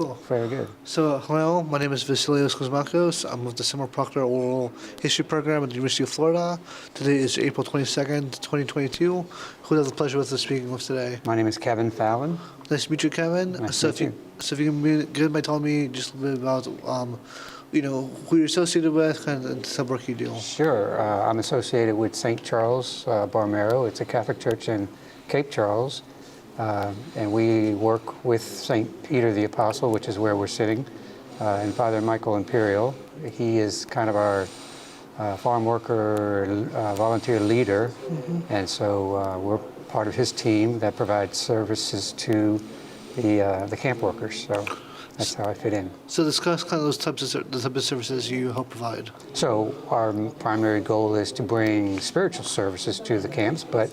Cool. Very good. So, hello, my name is Vasilios Kuzmakos. I'm with the Summer Proctor Oral History Program at the University of Florida. Today is April 22nd, 2022. Who has the pleasure with us speaking with today? My name is Kevin Fallon. Nice to meet you, Kevin. Nice to meet you. So if you can begin by telling me just a little bit about, who you're associated with and some work you do. Sure. I'm associated with St. Charles Borromeo. It's a Catholic church in Cape Charles. And we work with St. Peter the Apostle, which is where we're sitting, and Father Michael Imperial. He is kind of our farm worker volunteer leader, and so we're part of his team that provides services to the camp workers. So that's how I fit in. So discuss kind of the type of services you help provide. So our primary goal is to bring spiritual services to the camps, but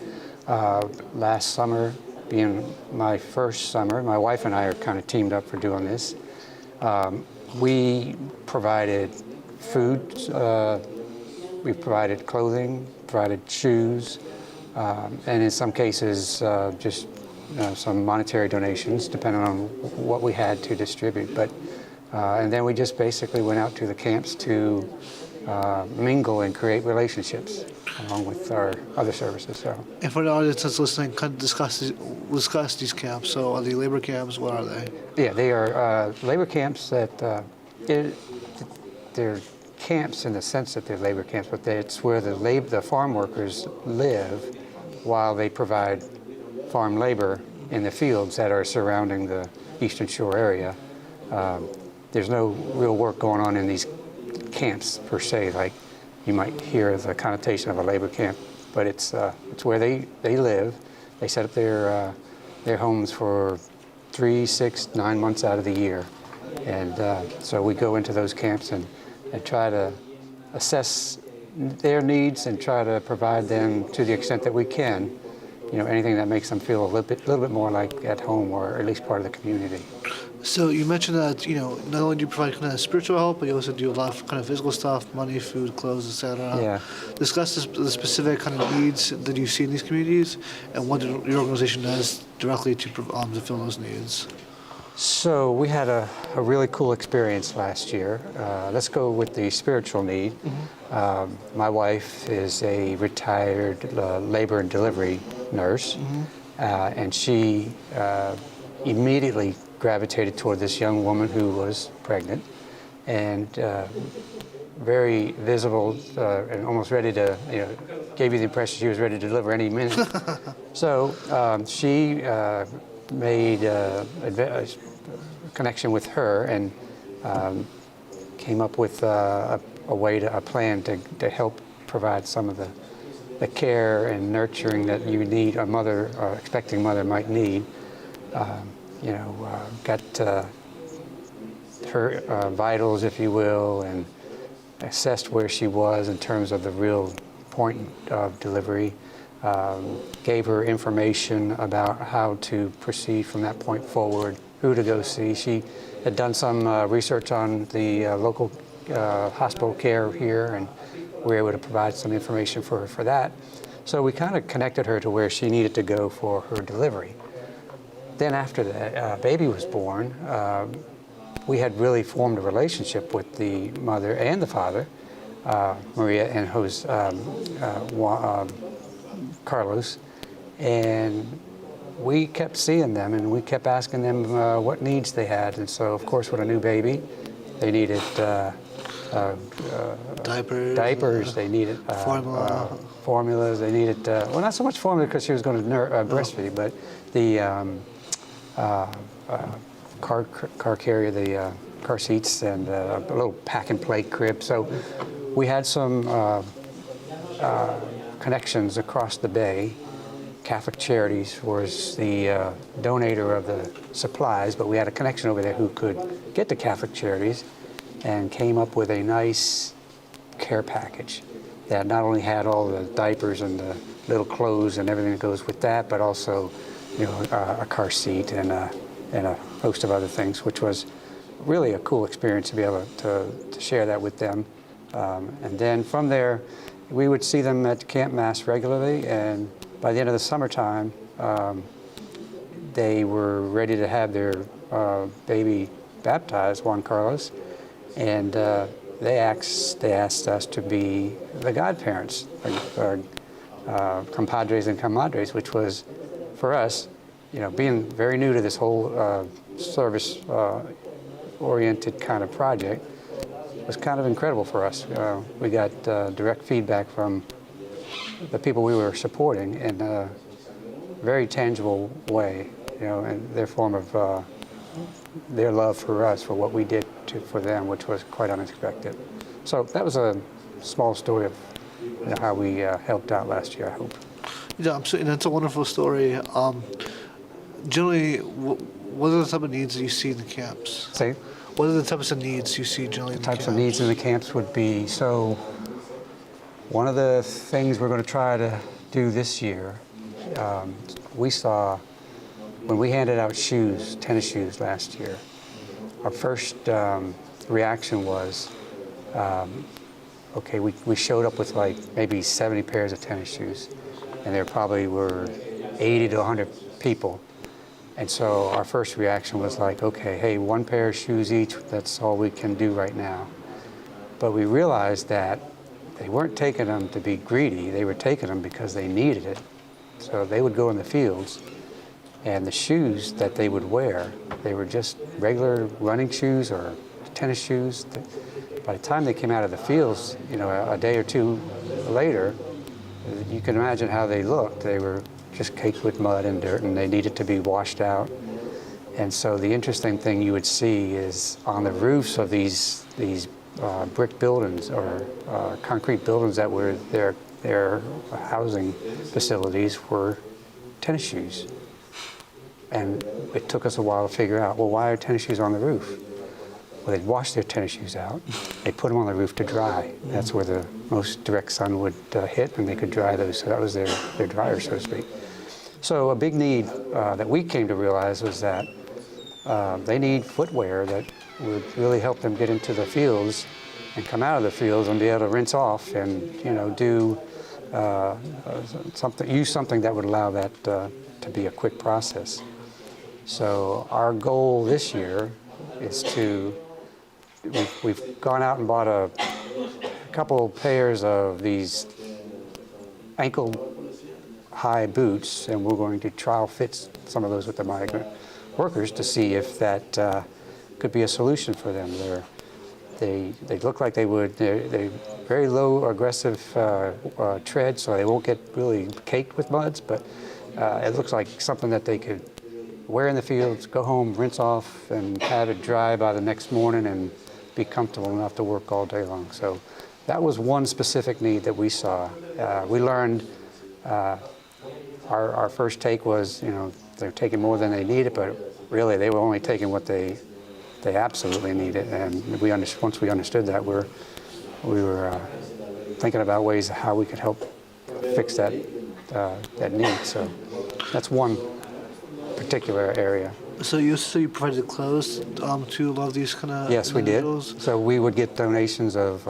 last summer, being my first summer, my wife and I are kind of teamed up for doing this. We provided food, we provided clothing, provided shoes, and in some cases just some monetary donations, depending on what we had to distribute. But and then we just basically went out to the camps to mingle and create relationships along with our other services. So, and for the audience that's listening, kind of discuss these camps. So, are they labor camps? What are they? Yeah, they are labor camps that they're camps in the sense that they're labor camps, but it's where the farm workers live while they provide farm labor in the fields that are surrounding the Eastern Shore area. There's no real work going on in these camps per se, like you might hear the connotation of a labor camp, but it's where they live. They set up their homes for 3, 6, 9 months out of the year, and so we go into those camps and try to assess their needs and try to provide them to the extent that we can. Anything that makes them feel a little bit more like at home or at least part of the community. So you mentioned that, not only do you provide kind of spiritual help, but you also do a lot of kind of physical stuff, money, food, clothes, etc. Yeah. Discuss the specific kind of needs that you see in these communities and what your organization does directly to fill those needs. So we had a really cool experience last year. Let's go with the spiritual need. My wife is a retired labor and delivery nurse, and she immediately gravitated toward this young woman who was pregnant and very visible and almost ready to, gave you the impression she was ready to deliver any minute. So she made a connection with her and came up with a plan to help provide some of the care and nurturing that you need, a mother or expecting mother might need. Got her vitals, if you will, and assessed where she was in terms of the real point of delivery. Gave her information about how to proceed from that point forward, who to go see. She had done some research on the local hospital care here, and we were able to provide some information for her for that. So we kind of connected her to where she needed to go for her delivery. Then after that baby was born, we had really formed a relationship with the mother and the father, Maria and Carlos, and we kept seeing them and we kept asking them what needs they had. And so, of course, with a new baby, they needed diapers, they needed formulas, they needed, well, not so much formula because she was going to breastfeed, but the car carrier, the car seats, and a little pack and play crib. So we had some connections across the bay. Catholic Charities was the donator of the supplies, but we had a connection over there who could get to Catholic Charities and came up with a nice care package that not only had all the diapers and the little clothes and everything that goes with that, but also a car seat and a host of other things, which was really a cool experience to be able to share that with them. And then from there, we would see them at Camp Mass regularly, and by the end of the summertime, they were ready to have their baby baptized Juan Carlos, and they asked us to be the godparents, or compadres and comadres, which was, for us, being very new to this whole service-oriented kind of project, was kind of incredible for us. We got direct feedback from the people we were supporting in a very tangible way, and their form of their love for us, for what we did for them, which was quite unexpected. So that was a small story of how we helped out last year, I hope. Yeah, absolutely. That's a wonderful story. Generally, what are the type of needs that you see in the camps? Say? What are the types of needs you see generally in the camps? Types of needs in the camps would be, so one of the things we're going to try to do this year, we saw when we handed out shoes, tennis shoes last year, our first reaction was, okay, we showed up with like maybe 70 pairs of tennis shoes, and there probably were 80 to 100 people. And so our first reaction was like, okay, hey, one pair of shoes each, that's all we can do right now. But we realized that they weren't taking them to be greedy, they were taking them because they needed it. So they would go in the fields, and the shoes that they would wear, they were just regular running shoes or tennis shoes. By the time they came out of the fields, a day or two later, you can imagine how they looked. They were just caked with mud and dirt, and they needed to be washed out. And so the interesting thing you would see is on the roofs of these brick buildings or concrete buildings that were their housing facilities were tennis shoes. And it took us a while to figure out, well, why are tennis shoes on the roof? Well, they'd wash their tennis shoes out, they'd put them on the roof to dry. That's where the most direct sun would hit, and they could dry those. So that was their dryer, so to speak. So a big need that we came to realize was that they need footwear that would really help them get into the fields and come out of the fields and be able to rinse off and do use something that would allow that to be a quick process. So our goal this year is we've gone out and bought a couple pairs of these ankle-high boots, and we're going to trial fit some of those with the migrant workers to see if that could be a solution for them. They look like they would. They're very low aggressive tread, so they won't get really caked with muds, but it looks like something that they could wear in the fields, go home, rinse off, and have it dry by the next morning and be comfortable enough to work all day long. So that was one specific need that we saw. We learned our first take was, they're taking more than they needed, but really they were only taking what they absolutely needed. And once we understood that, we were thinking about ways how we could help fix that need. So that's one particular area. So you provided clothes to a lot of these kind of Yes, we did. individuals? So we would get donations of,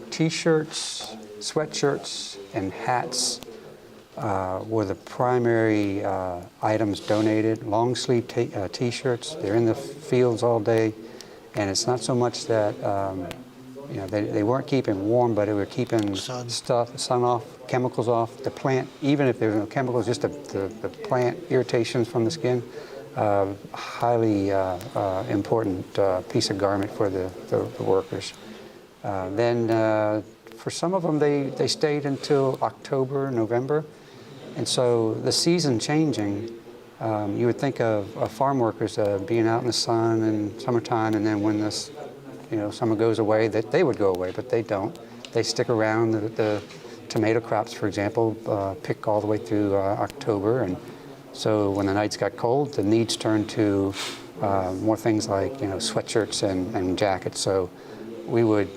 T-shirts, sweatshirts, and hats were the primary items donated. Long sleeve T-shirts. They're in the fields all day, and it's not so much that they weren't keeping warm, but they were keeping sun off, chemicals off, the plant, even if there were no chemicals, just the plant irritations from the skin. Highly important piece of garment for the workers. Then for some of them, they stayed until October, November. And so the season changing, you would think of farm workers being out in the sun in summertime, and then when this summer goes away, that they would go away, but they don't. They stick around. The tomato crops, for example, pick all the way through October, and so when the nights got cold, the needs turned to more things like sweatshirts and jackets. So we would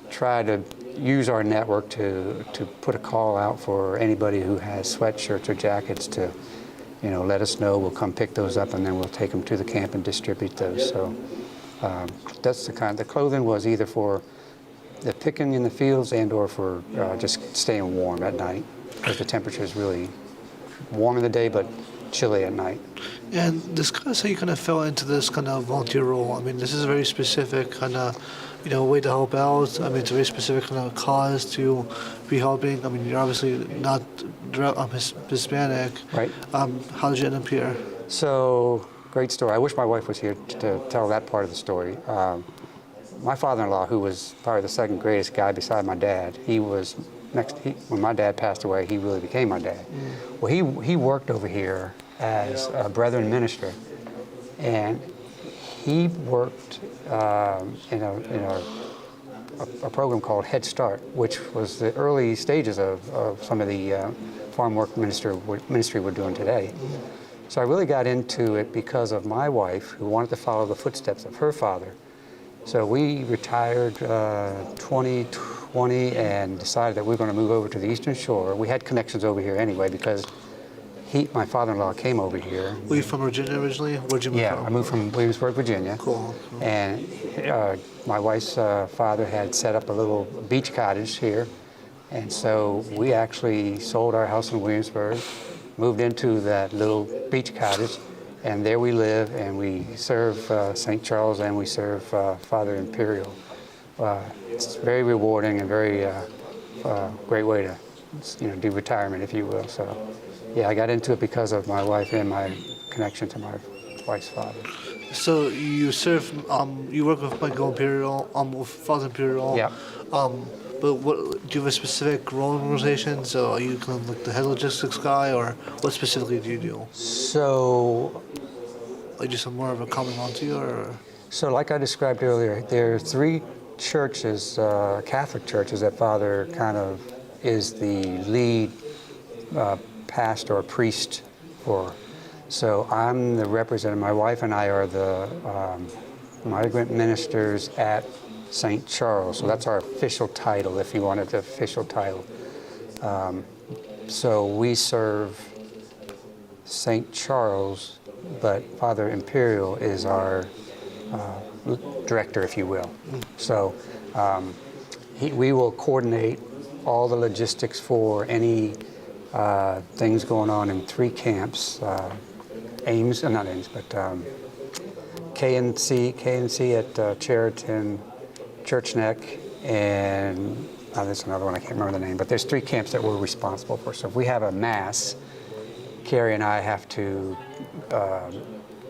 try to use our network to put a call out for anybody who has sweatshirts or jackets to let us know. We'll come pick those up, and then we'll take them to the camp and distribute those. So that's the clothing was either for the picking in the fields and or for just staying warm at night, because the temperature is really warm in the day, but chilly at night. And discuss how you kind of fell into this kind of volunteer role. I mean, this is a very specific kind of, way to help out. I mean, it's a very specific kind of cause to be helping. I mean, you're obviously not Hispanic. Right. How did you end up here? So, great story. I wish my wife was here to tell that part of the story. My father-in-law, who was probably the second greatest guy beside my dad, when my dad passed away, he really became my dad. Well, he worked over here as a Brethren minister, and he worked in a program called Head Start, which was the early stages of some of the farm work ministry we're doing today. So I really got into it because of my wife, who wanted to follow the footsteps of her father. So we retired 2020 and decided that we were going to move over to the Eastern Shore. We had connections over here anyway because my father-in-law came over here. Were you from Virginia originally? Where'd you move from? Yeah, I moved from Williamsburg, Virginia. Cool. And my wife's father had set up a little beach cottage here. And so we actually sold our house in Williamsburg, moved into that little beach cottage, and there we live, and we serve St. Charles, and we serve Father Imperial. It's very rewarding and very great way to do retirement, if you will. So, yeah, I got into it because of my wife and my connection to my wife's father. So you serve, you work with Michael Imperial, with Father Imperial. Yeah. But do you have a specific role in the organization? So are you kind of like the head logistics guy, or what specifically do you do? So, Are you just more of a common volunteer, or? So like I described earlier, there are three churches, Catholic churches, that Father kind of is the lead pastor or priest for. So I'm the representative. My wife and I are the migrant ministers at St. Charles. So that's our official title, if you wanted the official title. So we serve St. Charles, but Father Imperial is our director, if you will. So we will coordinate all the logistics for any things going on in three camps, not Ames, but KNC at Cheriton, Church Neck, and there's another one, I can't remember the name, but there's three camps that we're responsible for. So if we have a mass, Carrie and I have to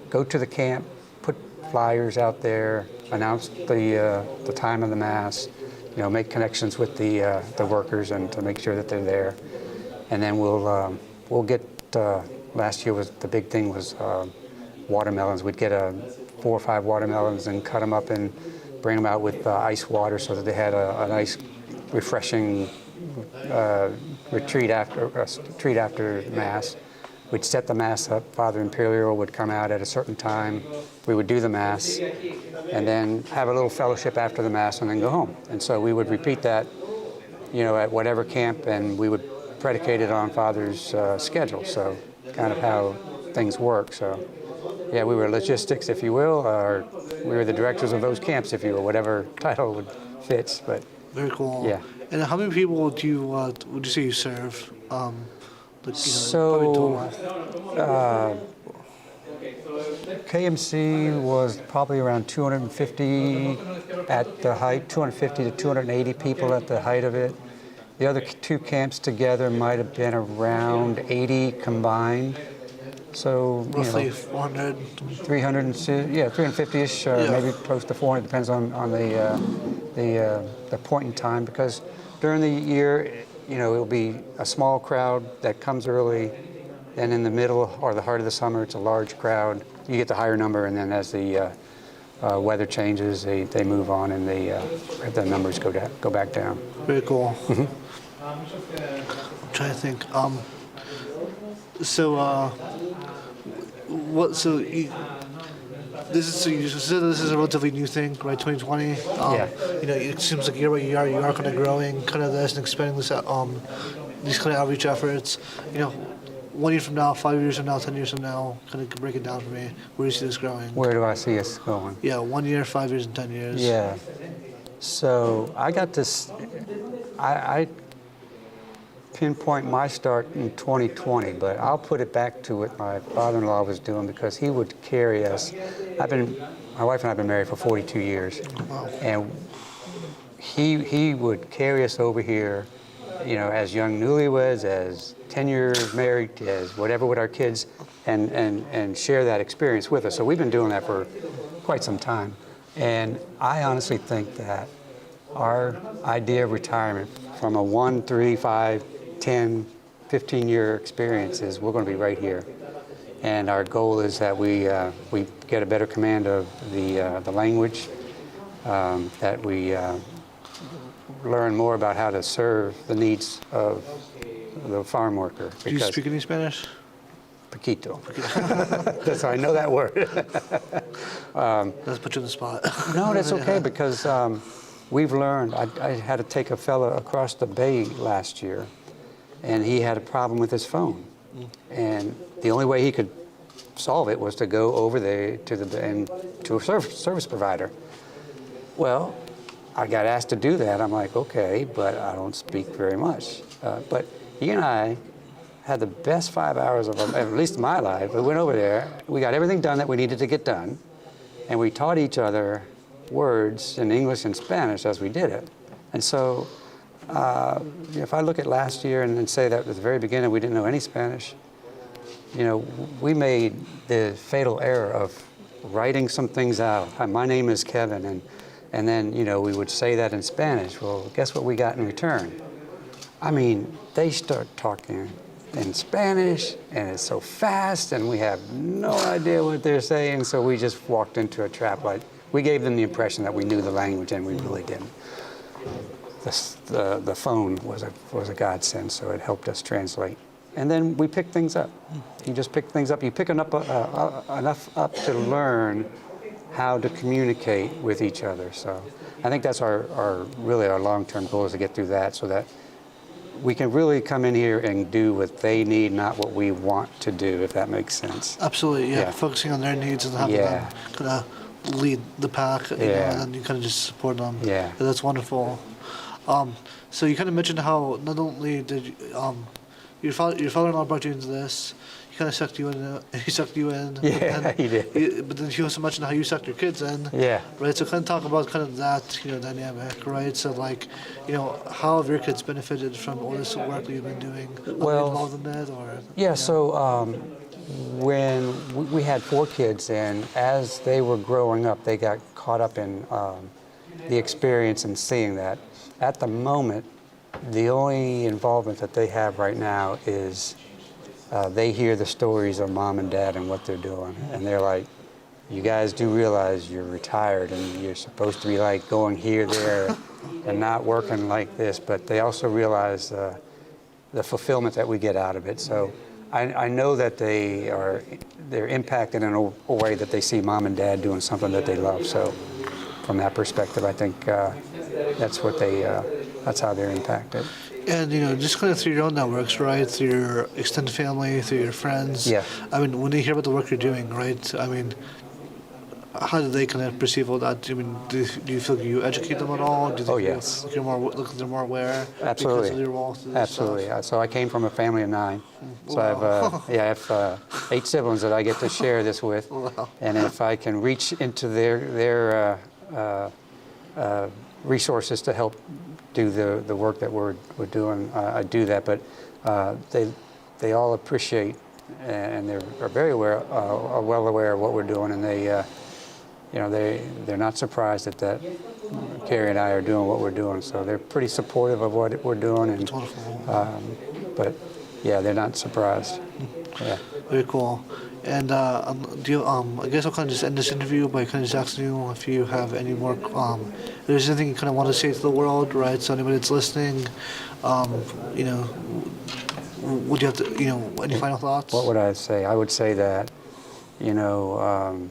go to the camp, put flyers out there, announce the time of the mass, make connections with the workers and to make sure that they're there, and then we'll get. Last year the big thing was watermelons. We'd get 4 or 5 watermelons and cut them up and bring them out with ice water so that they had a nice, refreshing treat after Mass. We'd set the Mass up. Father Imperial would come out at a certain time. We would do the Mass and then have a little fellowship after the Mass and then go home. And so we would repeat that, at whatever camp, and we would predicate it on Father's schedule. So kind of how things work. So yeah, we were logistics, if you will, or we were the directors of those camps, if you will, whatever title would fits. But very cool. Yeah. And how many people would you say you serve? So KMC was probably around 250 at the height, 250 to 280 people at the height of it. The other two camps together might have been around 80 combined. So roughly 400, 350-ish, maybe close to 400. Depends on the point in time. Because during the year, it'll be a small crowd that comes early, and in the middle or the heart of the summer, it's a large crowd. You get the higher number, and then as the weather changes, they move on, and the numbers go back down. Very cool. Mm-hmm. I'm trying to think. This is a relatively new thing, right? 2020. Yeah. It seems like year by year you are kind of growing, kind of this and expanding this, these kind of outreach efforts. 1 year from now, 5 years from now, 10 years from now, kind of break it down for me. Where do you see this growing? Where do I see us going? Yeah, 1 year, 5 years, and 10 years. Yeah. So I got this. I pinpoint my start in 2020, but I'll put it back to what my father-in-law was doing because he would carry us. My wife and I have been married for 42 years, and he would carry us over here, you know, as young newlyweds, as 10 years married, as whatever with our kids, and share that experience with us. So we've been doing that for quite some time. And I honestly think that our idea of retirement from a 1, 3, 5, 10, 15-year experience is we're going to be right here. And our goal is that we get a better command of the language, that we learn more about how to serve the needs of the farm worker. Do you speak any Spanish? Poquito. That's how I know that word. Let's put you on the spot. No, that's okay because we've learned. I had to take a fella across the bay last year, and he had a problem with his phone. And the only way he could solve it was to go over there to a service provider. Well, I got asked to do that. I'm like, okay, but I don't speak very much. But he and I had the best 5 hours of at least my life. We went over there. We got everything done that we needed to get done, and we taught each other words in English and Spanish as we did it. And so if I look at last year and say that at the very beginning we didn't know any Spanish, you know, we made the fatal error of writing some things out. Hi, my name is Kevin, and then, you know, we would say that in Spanish. Well, guess what we got in return? I mean, they start talking in Spanish, and it's so fast, and we have no idea what they're saying, so we just walked into a trap. Like, we gave them the impression that we knew the language, and we really didn't. The phone was a godsend, so it helped us translate. And then we picked things up. You just pick things up. You pick enough up to learn how to communicate with each other. So I think that's really our long-term goal, is to get through that so that we can really come in here and do what they need, not what we want to do, if that makes sense. Absolutely, yeah. Focusing on their needs and having them kind of lead the pack, you know, and then you kind of just support them. Yeah. That's wonderful. So you kind of mentioned how not only did your father-in-law brought you into this, he kind of sucked you in. He sucked you in. Yeah, he did. But then he also mentioned how you sucked your kids in. Yeah. Right. So kind of talk about kind of that, you know, dynamic, right? So like, you know, how have your kids benefited from all this work that you've been doing? Are they involved in that, or? Yeah. So when we had 4 kids, and as they were growing up, they got caught up in the experience and seeing that. At the moment, the only involvement that they have right now is they hear the stories of mom and dad and what they're doing, and they're like, you guys do realize you're retired and you're supposed to be like going here, there, and not working like this, but they also realize the fulfillment that we get out of it. So I know that they're impacted in a way that they see mom and dad doing something that they love. So from that perspective, I think that's how they're impacted. And, you know, just kind of through your own networks, right? Through your extended family, through your friends. Yeah. I mean, when they hear about the work you're doing, right? I mean, how do they kind of perceive all that? I mean, do you feel like you educate them at all? Do you think they're more aware? Absolutely. Because of your walk through this Absolutely. stuff? So I came from a family of 9. So Wow. I have 8 siblings that I get to share this with. Wow. And if I can reach into their resources to help do the work that we're doing, I do that. But they all appreciate, and they're very aware, are well aware of what we're doing, and they're not surprised that Carrie and I are doing what we're doing. So they're pretty supportive of what we're doing, and but yeah, they're not surprised. Yeah. Very cool. And do you, I guess I'll kind of just end this interview by kind of just asking you if you have any more, if there's anything you kind of want to say to the world, right? So anybody that's listening, you know, would you have to, you know, any final thoughts? What would I say? I would say that, you know,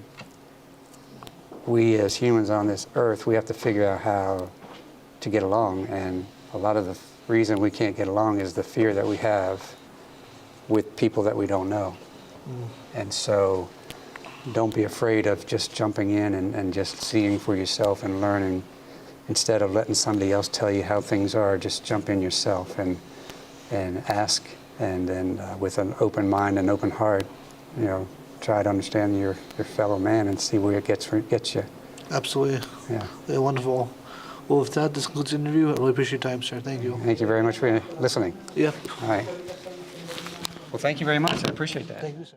we as humans on this earth, we have to figure out how to get along. And a lot of the reason we can't get along is the fear that we have with people that we don't know. And so don't be afraid of just jumping in and just seeing for yourself and learning. Instead of letting somebody else tell you how things are, just jump in yourself and and ask, and then with an open mind and open heart, try to understand your fellow man and see where it gets you. Absolutely. Yeah, wonderful. Well, with that, this concludes the interview. I really appreciate your time, sir. Thank you. Thank you very much for listening. Yep. All right. Well, thank you very much. I appreciate that. Thank you, sir.